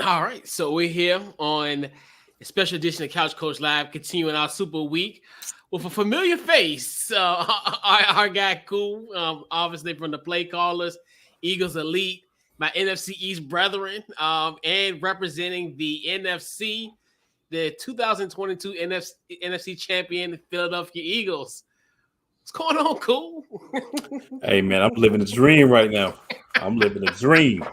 All right, so we're here on a special edition of Couch Coach Live, continuing our Super Week with a familiar face. Our guy, Cool, obviously from the play callers, Eagles Elite, my NFC East brethren, and representing the NFC, the 2022 NFC champion Philadelphia Eagles. What's going on, Cool? Hey man, I'm living a dream right now. I'm living a dream.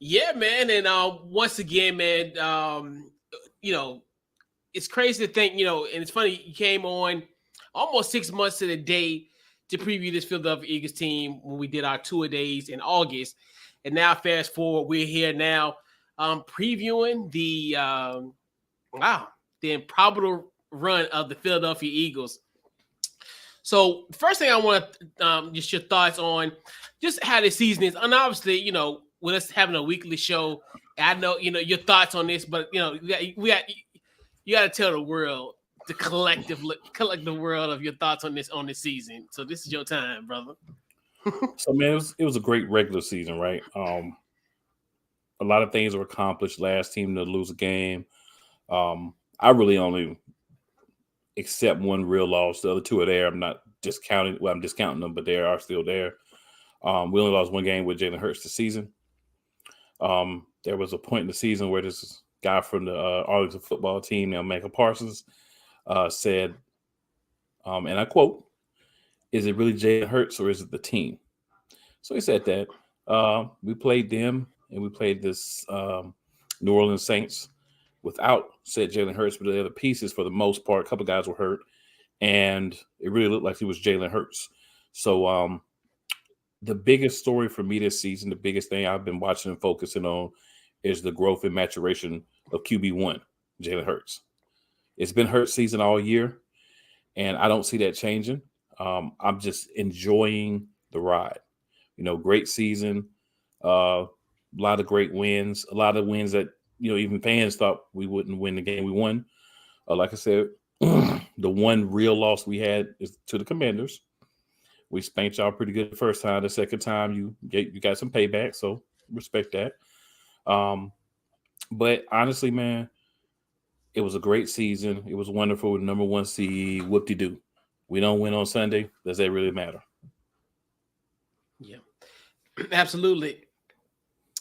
Yeah, man, and once again, man, you know, it's crazy to think, and it's funny, you came on almost 6 months to the day to preview this Philadelphia Eagles team when we did our tour days in August. And now, fast forward, we're here now previewing the improbable run of the Philadelphia Eagles. So, first thing I want to just your thoughts on just how this season is. And obviously, with us having a weekly show, I know, your thoughts on this, but, you got to tell the world, the collective world of your thoughts on this season. So this is your time, brother. So man, it was a great regular season, right? A lot of things were accomplished. Last team to lose a game. I really only accept one real loss. The other two are there. I'm not discounting. Well, I'm discounting them, but they are still there. We only lost one game with Jalen Hurts this season. There was a point in the season where this guy from the Arlington football team, named Micah Parsons, said, and I quote, "Is it really Jalen Hurts or is it the team?" So he said that. We played them and we played this New Orleans Saints without said Jalen Hurts, but the other pieces for the most part. A couple of guys were hurt, and it really looked like it was Jalen Hurts. So the biggest story for me this season, the biggest thing I've been watching and focusing on, is the growth and maturation of QB1, Jalen Hurts. It's been Hurts season all year, and I don't see that changing. I'm just enjoying the ride. Great season, a lot of great wins, a lot of wins that, even fans thought we wouldn't win the game. We won. Like I said, the one real loss we had is to the Commanders. We spanked y'all pretty good the first time. The second time, you got some payback, so respect that. But honestly, man, it was a great season. It was wonderful. Number one seed, whoop-de-doo. We don't win on Sunday. Does that really matter? Yeah, absolutely.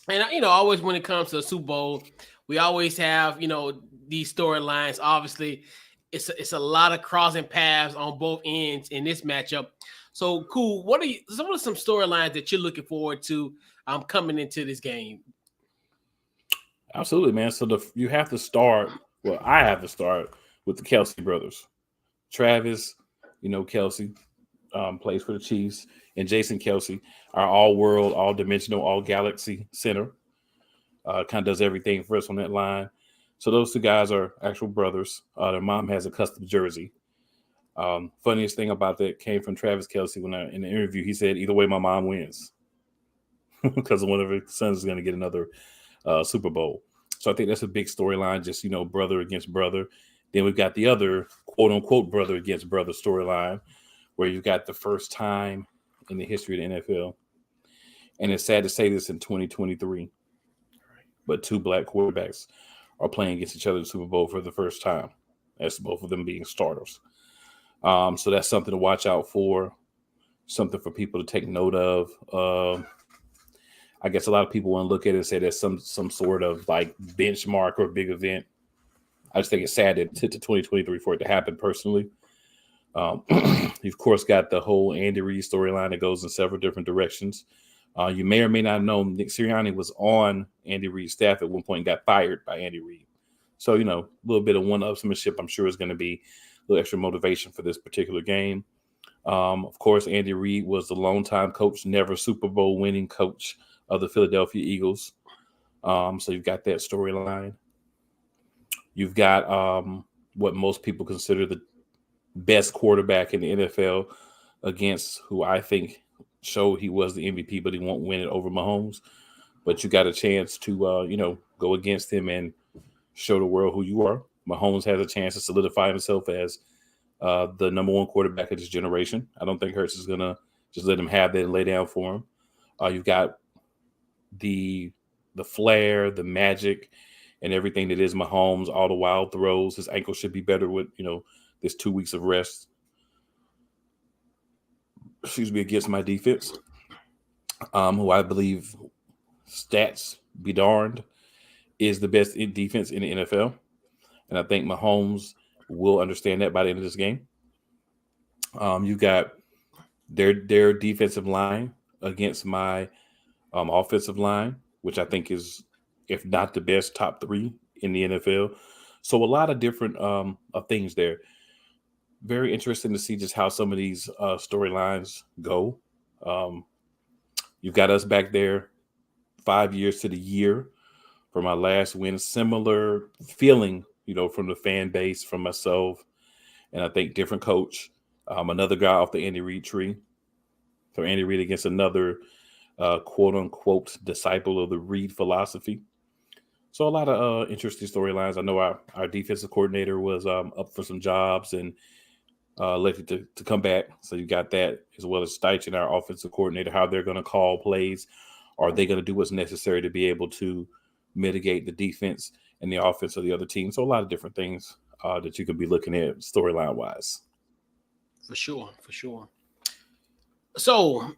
And always when it comes to the Super Bowl, we always have these storylines. Obviously, it's a lot of crossing paths on both ends in this matchup. So cool. What are some storylines that you're looking forward to coming into this game? Absolutely, man. So you have to start. Well, I have to start with the Kelsey brothers. Travis, Kelsey plays for the Chiefs, and Jason Kelsey, our all-world, all-dimensional, all-galaxy center, kind of does everything for us on that line. So those two guys are actual brothers. Their mom has a custom jersey. Funniest thing about that came from Travis Kelsey when in the interview, he said, "Either way, my mom wins," because one of her sons is going to get another Super Bowl. So I think that's a big storyline, just, brother against brother. Then we've got the other quote unquote brother against brother storyline, where you've got the first time in the history of the NFL. And it's sad to say this in 2023, but two black quarterbacks are playing against each other in the Super Bowl for the first time. That's both of them being starters. So that's something to watch out for, something for people to take note of. I guess a lot of people want to look at it and say there's some sort of like benchmark or big event. I just think it's sad that it took to 2023 for it to happen personally. You've, of course, got the whole Andy Reid storyline that goes in several different directions. You may or may not know Nick Sirianni was on Andy Reid's staff at one point and got fired by Andy Reid. So, a little bit of one-upsmanship, I'm sure, is going to be a little extra motivation for this particular game. Of course, Andy Reid was the longtime coach, never Super Bowl winning coach of the Philadelphia Eagles. So you've got that storyline. You've got what most people consider the best quarterback in the NFL against who I think showed he was the MVP, but he won't win it over Mahomes. But you got a chance to, go against him and show the world who you are. Mahomes has a chance to solidify himself as the number one quarterback of this generation. I don't think Hurts is going to just let him have that and lay down for him. You've got the the flair, the magic, and everything that is Mahomes, all the wild throws. His ankle should be better with, this 2 weeks of rest. Excuse me, against my defense, who I believe, stats be darned, is the best defense in the NFL. And I think Mahomes will understand that by the end of this game. You got their defensive line against my offensive line, which I think is, if not the best, top 3 in the NFL. So a lot of different things there. Very interesting to see just how some of these storylines go. You've got us back there 5 years to the year for my last win. Similar feeling, from the fan base, from myself, and I think different coach. Another guy off the Andy Reid tree. So Andy Reid against another quote unquote disciple of the Reid philosophy. So a lot of interesting storylines. I know our defensive coordinator was up for some jobs and elected to come back. So you got that, as well as Steichen, our offensive coordinator, how they're going to call plays. Are they going to do what's necessary to be able to mitigate the defense and the offense of the other team? So a lot of different things that you could be looking at storyline wise. For sure. So,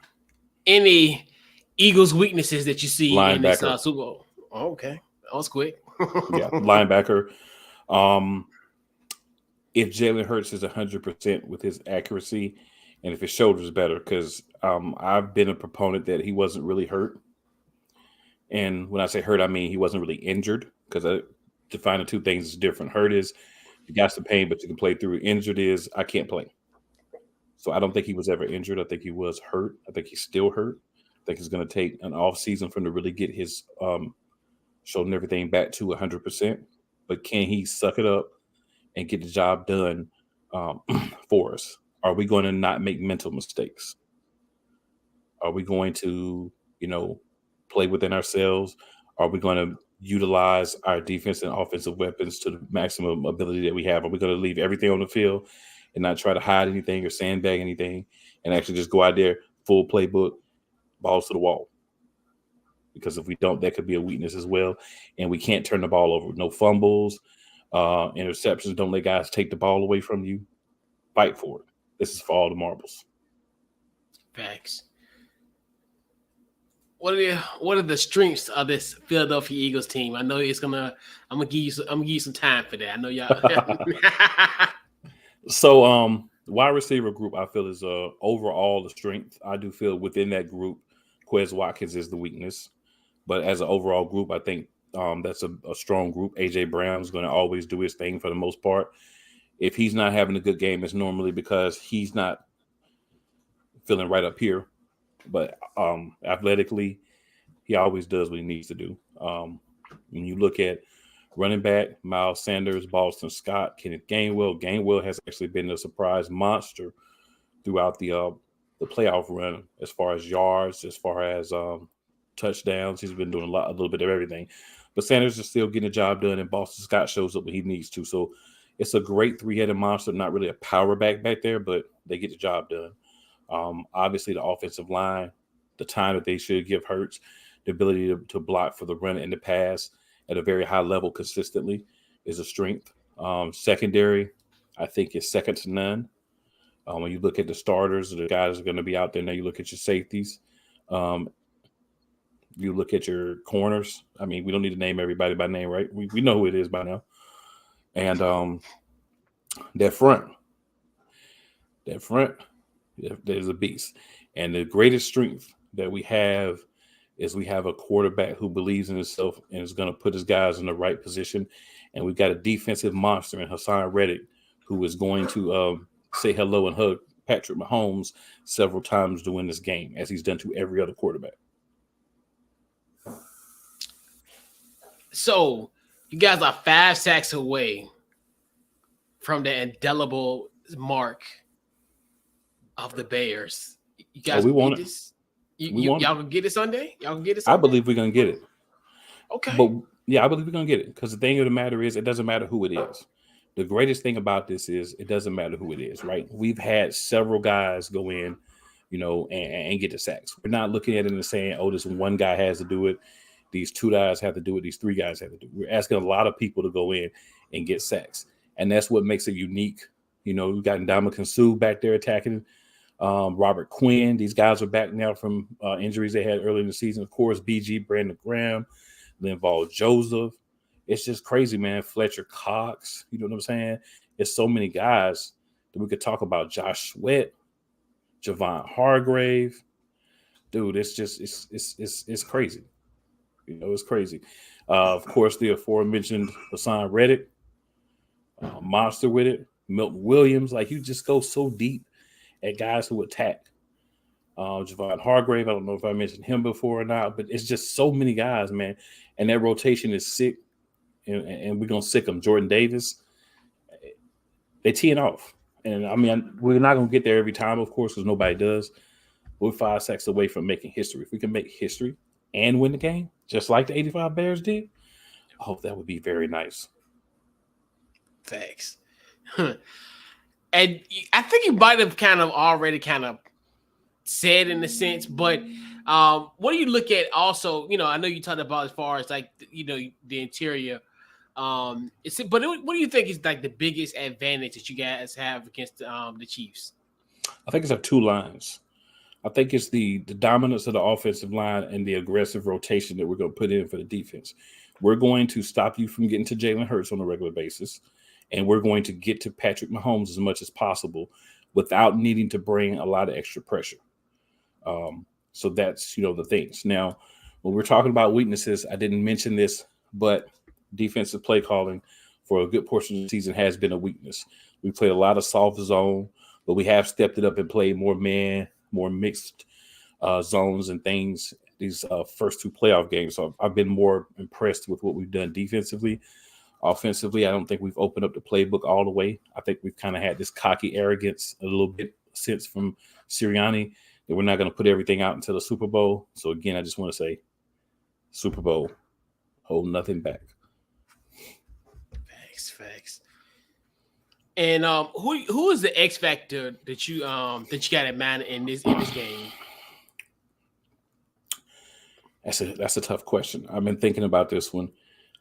any Eagles weaknesses that you see in this Super Bowl? Oh, okay, that was quick. Yeah, linebacker. If Jalen Hurts is 100% with his accuracy, and if his shoulder's better, because I've been a proponent that he wasn't really hurt. And when I say hurt, I mean he wasn't really injured, because I define the two things as different. Hurt is you got some pain, but you can play through. Injured is I can't play. So I don't think he was ever injured. I think he was hurt. I think he's still hurt. I think it's going to take an off season for him to really get his shoulder and everything back to 100%. But can he suck it up and get the job done for us? Are we going to not make mental mistakes? Are we going to, play within ourselves? Are we going to utilize our defense and offensive weapons to the maximum ability that we have? Are we going to leave everything on the field and not try to hide anything or sandbag anything, and actually just go out there, full playbook, balls to the wall? Because if we don't, that could be a weakness as well. And we can't turn the ball over. No fumbles, interceptions. Don't let guys take the ball away from you. Fight for it. This is for all the marbles. Facts. What are the strengths of this Philadelphia Eagles team? I know I'm gonna give you some time for that. I know y'all. So, wide receiver group, I feel, is overall the strength. I do feel within that group, Quez Watkins is the weakness. But as an overall group, I think that's a strong group. A.J. Brown is going to always do his thing for the most part. If he's not having a good game, it's normally because he's not feeling right up here. But athletically, he always does what he needs to do. When you look at running back, Miles Sanders, Boston Scott, Kenneth Gainwell has actually been a surprise monster throughout the playoff run, as far as yards, as far as touchdowns. He's been doing a little bit of everything. But Sanders is still getting the job done, and Boston Scott shows up when he needs to. So it's a great three-headed monster. Not really a power back there, but they get the job done. Obviously, the offensive line, the time that they should give Hurts, the ability to block for the run and the pass at a very high level consistently is a strength. Secondary, I think, is second to none. When you look at the starters, the guys are going to be out there. Now you look at your safeties. You look at your corners. I mean, we don't need to name everybody by name, right? We know who it is by now. And that front, there's a beast. And the greatest strength that we have is we have a quarterback who believes in himself and is going to put his guys in the right position. And we've got a defensive monster in Hassan Reddick who is going to say hello and hug Patrick Mahomes several times during this game, as he's done to every other quarterback. So you guys are 5 sacks away from the indelible mark of the Bears. You guys, we want it. Y'all gonna get it Sunday? Y'all gonna get it Sunday? I believe we're gonna get it. Okay. But yeah, I believe we're gonna get it, because the thing of the matter is, it doesn't matter who it is. The greatest thing about this is it doesn't matter who it is, right? We've had several guys go in, and get the sacks. We're not looking at it and saying, oh, this one guy has to do it. these 2 guys have to do what these 3 guys have to do. We're asking a lot of people to go in and get sacks. And that's what makes it unique. You know, we've got Ndamukong Suh back there attacking. Robert Quinn. These guys are back now from injuries they had early in the season. Of course, BG, Brandon Graham, Linval Joseph. It's just crazy, man. Fletcher Cox. You know what I'm saying? It's so many guys that we could talk about. Josh Sweat, Javon Hargrave. Dude, it's just it's crazy. You know, it's crazy. Of course, the aforementioned Hassan Reddick, monster with it. Milton Williams. Like, you just go so deep at guys who attack. Javon Hargrave, I don't know if I mentioned him before or not, but it's just so many guys, man. And that rotation is sick, and we're going to sick them. Jordan Davis, they teeing off. And, I mean, we're not going to get there every time, of course, because nobody does. We're 5 sacks away from making history. If we can make history and win the game, just like the 85 Bears did, I hope that would be very nice. Thanks. And I think you might have already said in a sense, but what do you look at also? You know, I know you talked about as far as like, you know, the interior. But what do you think is like the biggest advantage that you guys have against the Chiefs? I think it's our 2 lines. I think it's the dominance of the offensive line and the aggressive rotation that we're going to put in for the defense. We're going to stop you from getting to Jalen Hurts on a regular basis. And we're going to get to Patrick Mahomes as much as possible without needing to bring a lot of extra pressure. So that's, you know, the things. Now, when we're talking about weaknesses, I didn't mention this, but defensive play calling for a good portion of the season has been a weakness. We played a lot of soft zone, but we have stepped it up and played more man, more mixed zones and things these first 2 playoff games. So I've been more impressed with what we've done defensively. Offensively, I don't think we've opened up the playbook all the way. I think we've kind of had this cocky arrogance a little bit since from Sirianni that we're not going to put everything out until the Super Bowl. So, again, I just want to say Super Bowl, hold nothing back. Facts. And who is the X factor that you got in mind in this game? That's a tough question. I've been thinking about this one.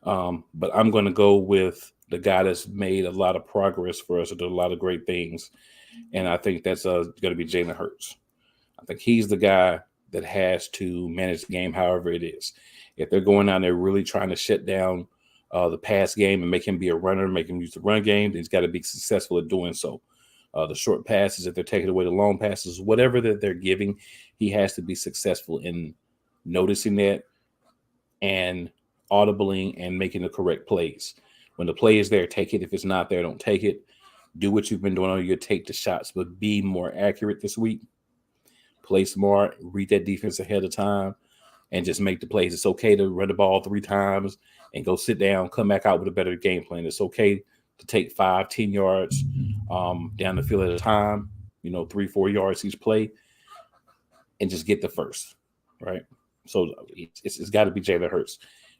But I'm going to go with the guy that's made a lot of progress for us and did a lot of great things. And I think that's going to be Jalen Hurts. I think he's the guy that has to manage the game however it is. If they're going out there really trying to shut down the pass game and make him be a runner, make him use the run game, then he's got to be successful at doing so. The short passes, if they're taking away the long passes, whatever that they're giving, he has to be successful in noticing that and audibling and making the correct plays. When the play is there, take it. If it's not there, don't take it. Do what you've been doing on your take the shots, but be more accurate this week. Play smart, read that defense ahead of time, and just make the plays. It's okay to run the ball 3 times and go sit down, come back out with a better game plan. It's okay to take 5-10 yards down the field at a time, 3-4 yards each play, and just get the first, right? So it's got to be Jalen Hurts.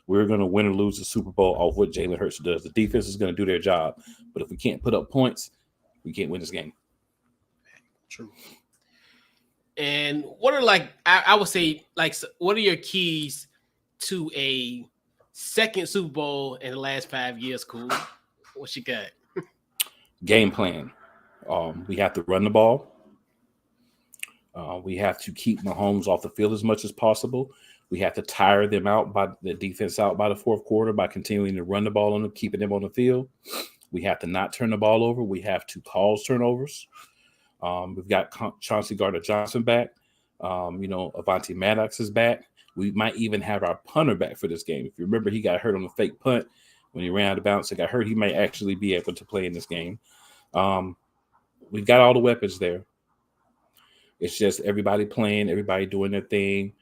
We're going to win or lose the Super Bowl off what Jalen Hurts does. The defense is going to do their job. But if we can't put up points, we can't win this game. True. And what are I would say, what are your keys to a second Super Bowl in the last 5 years, Cool? What you got? Game plan. We have to run the ball. We have to keep Mahomes off the field as much as possible. We have to tire them out by the defense out by the fourth quarter by continuing to run the ball on them, keeping them on the field. We have to not turn the ball over. We have to cause turnovers. We've got Chauncey Gardner-Johnson back. Avante Maddox is back. We might even have our punter back for this game. If you remember, he got hurt on the fake punt when he ran out of bounds and got hurt. He may actually be able to play in this game. We've got all the weapons there. It's just everybody playing, everybody doing their thing,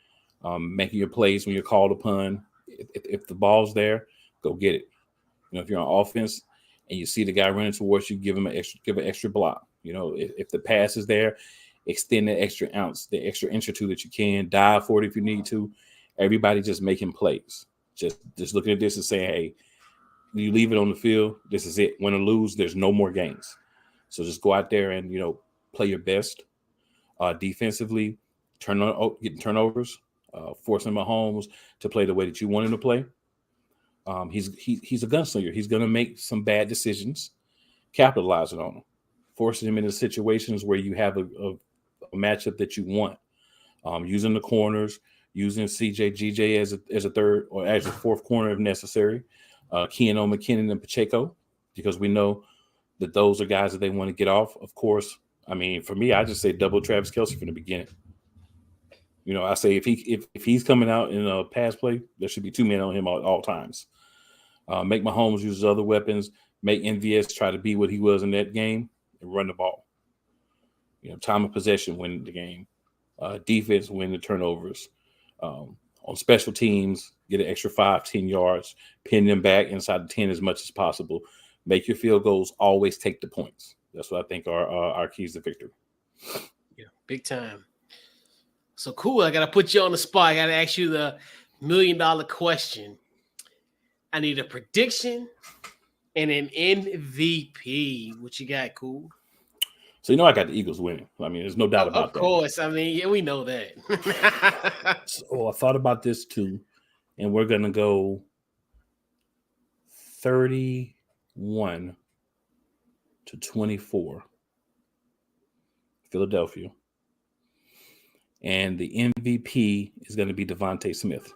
making your plays when you're called upon. If the ball's there, go get it. If you're on offense and you see the guy running towards you, give an extra block. If the pass is there, extend that extra ounce, the extra inch or two that you can. Dive for it if you need to. Everybody just making plays. Just looking at this and saying, hey, you leave it on the field, this is it. Win or lose, there's no more games. So just go out there and, play your best. Defensively, getting turnovers, forcing Mahomes to play the way that you want him to play. He's a gunslinger. He's going to make some bad decisions, capitalizing on them, forcing him into situations where you have a matchup that you want. Using the corners, using CJ, GJ as a third or as a fourth corner if necessary. Keanu, McKinnon, and Pacheco, because we know that those are guys that they want to get off. Of course, I mean, for me, I just say double Travis Kelce from the beginning. You know, I say if he's coming out in a pass play, there should be 2 men on him at all times. Make Mahomes use his other weapons. Make MVS try to be what he was in that game and run the ball. You know, time of possession win the game. Defense win the turnovers. On special teams, get an extra 5-10 yards, pin them back inside the 10 as much as possible. Make your field goals, always take the points. That's what I think are our keys to victory. Yeah, big time. So cool. I got to put you on the spot. I got to ask you the $1 million question. I need a prediction and an MVP. What you got, cool? So, you know, I got the Eagles winning. I mean, there's no doubt about that. Of course. I mean, yeah, we know that. So I thought about this too, and we're going to go 31-24. Philadelphia. And the MVP is going to be Devontae Smith.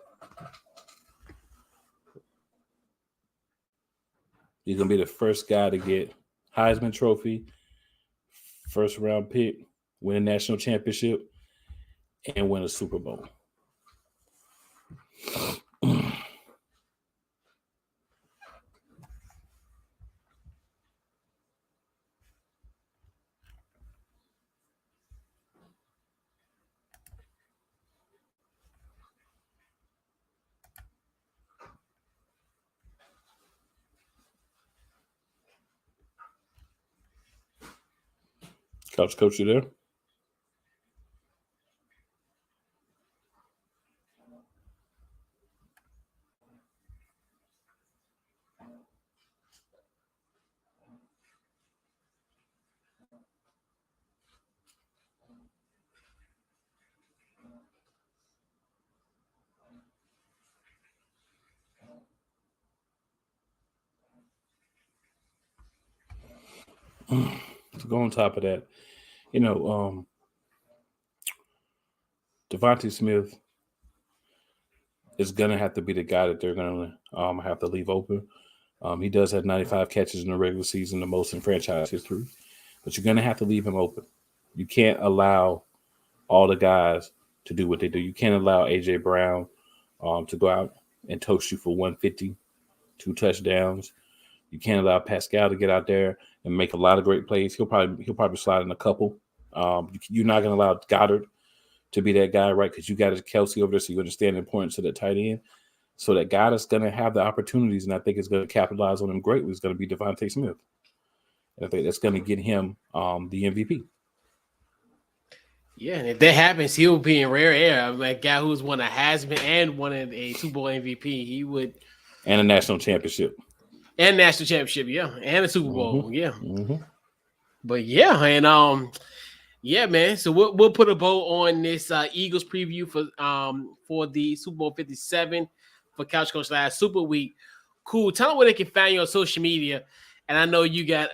He's going to be the first guy to get Heisman Trophy, first round pick, win a national championship, and win a Super Bowl. Coach, you there? To go on top of that, you know, Devontae Smith is going to have to be the guy that they're going to have to leave open. He does have 95 catches in the regular season, the most in franchise history. But you're going to have to leave him open. You can't allow all the guys to do what they do. You can't allow A.J. Brown to go out and toast you for 150, 2 touchdowns. You can't allow Pascal to get out there and make a lot of great plays. He'll probably slide in a couple. You're not going to allow Goddard to be that guy, right? Because you got Kelce over there, so you understand the importance of that tight end. So that guy that's going to have the opportunities, and I think is going to capitalize on them greatly, is going to be Devontae Smith. And I think that's going to get him the MVP. Yeah, and if that happens, he'll be in rare air. Like guy who's won a Heisman and won a Super Bowl MVP, he would, and a national championship. And national championship, yeah, and a Super Bowl, yeah. Mm-hmm. But yeah, and yeah, man. So we'll put a bow on this Eagles preview for the Super Bowl 57 for Couch Coach Live Super Week. Cool. Tell them where they can find you on social media. And I know you got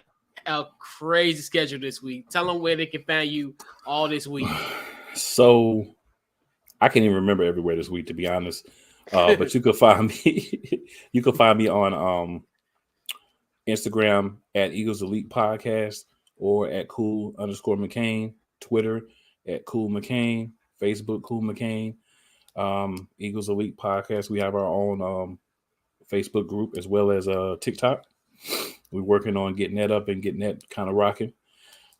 a crazy schedule this week. Tell them where they can find you all this week. So I can't even remember everywhere this week, to be honest. But you can find me. You can find me on Instagram at Eagles Elite Podcast or at cool_McCain, Twitter at Cool McCain, Facebook Cool McCain, Eagles Elite Podcast. We have our own Facebook group as well as TikTok. We're working on getting that up and getting that kind of rocking.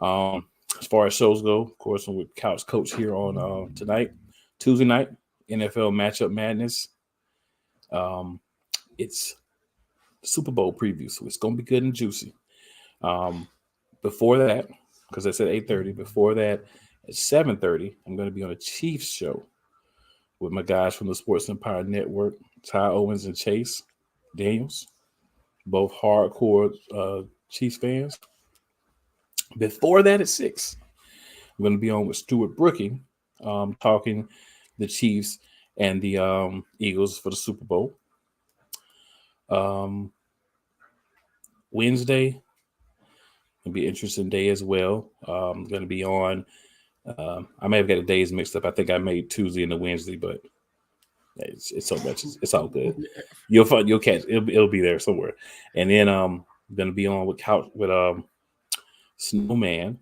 As far as shows go, of course, I'm with Couch Coach here on tonight, Tuesday night, NFL Matchup Madness. It's Super Bowl preview, so it's going to be good and juicy. Before that, because I said 8:30, before that, at 7:30, I'm going to be on a Chiefs show with my guys from the Sports Empire Network, Ty Owens and Chase Daniels, both hardcore Chiefs fans. Before that, at 6, I'm going to be on with Stuart Brooking, talking the Chiefs and the Eagles for the Super Bowl. Wednesday will be an interesting day as well. Going to be on. I may have got the days mixed up. I think I made Tuesday and the Wednesday, but it's so much. It's all good. You'll catch. It'll be there somewhere. And then going to be on with Snowman.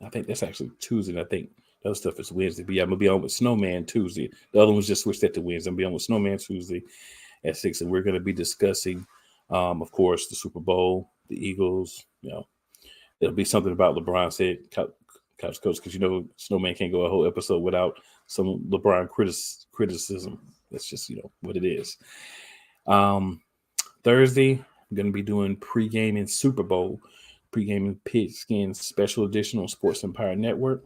I think that's actually Tuesday. And I think the other stuff is Wednesday. But yeah, I'm gonna be on with Snowman Tuesday. The other one's just switched that to Wednesday. I'm gonna be on with Snowman Tuesday at 6, and we're gonna be discussing, of course, the Super Bowl, the Eagles. It'll be something about LeBron said, Couch Coach, because Snowman can't go a whole episode without some LeBron criticism. That's just what it is. Thursday, I'm gonna be doing pregame and Super Bowl. Pre-gaming Pigskin special edition on Sports Empire Network.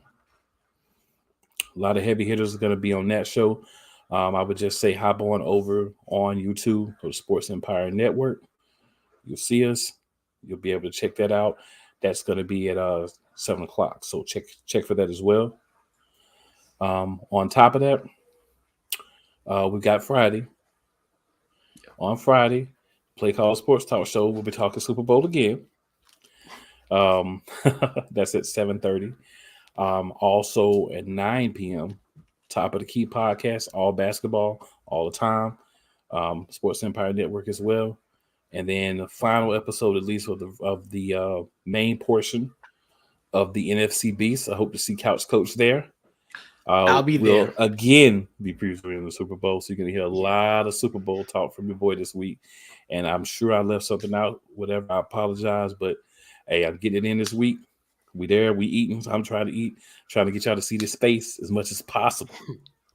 A lot of heavy hitters are going to be on that show. I would just say hop on over on YouTube or Sports Empire Network. You'll see us. You'll be able to check that out. That's going to be at 7 o'clock. So check for that as well. On top of that, we got Friday. On Friday, Play Call Sports Talk Show. We'll be talking Super Bowl again. That's at 7:30. Also at 9 p.m. Top of the Key podcast, all basketball, all the time. Sports Empire Network as well. And then the final episode, at least of the main portion of the NFC Beast. I hope to see Couch Coach there. I'll be there. We'll again be previewing the Super Bowl, so you're going to hear a lot of Super Bowl talk from your boy this week. And I'm sure I left something out. Whatever, I apologize, but hey, I'm getting it in this week. We there, we eating. So I'm trying to get y'all to see this space as much as possible.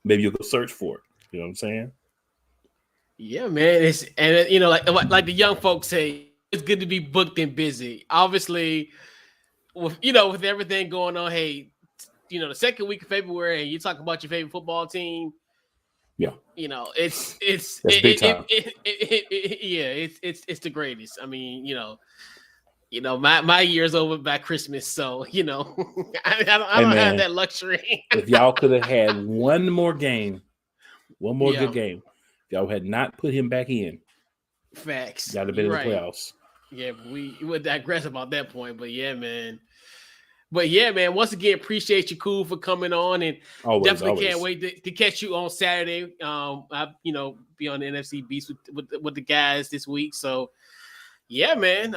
Maybe you'll go search for it. You know what I'm saying? Yeah, man. Like the young folks say, it's good to be booked and busy. Obviously, with everything going on, hey, the second week of February, and you talk about your favorite football team. Yeah, it's big time. It's the greatest. I mean, my year's over by Christmas, so I don't have that luxury. If y'all could have had one more good game, if y'all had not put him back in, facts, y'all have been in the playoffs. Yeah, we would digress about that point, but yeah, man. Once again, appreciate you, Cool, for coming on, and definitely can't wait to catch you on Saturday. I be on the NFC Beast with the guys this week, so yeah, man.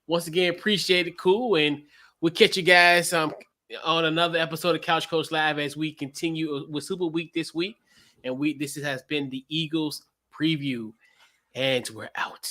Once again, appreciate it, Cool, and we'll catch you guys on another episode of Couch Coach Live as we continue with Super Week this week, and this has been the Eagles preview, and we're out.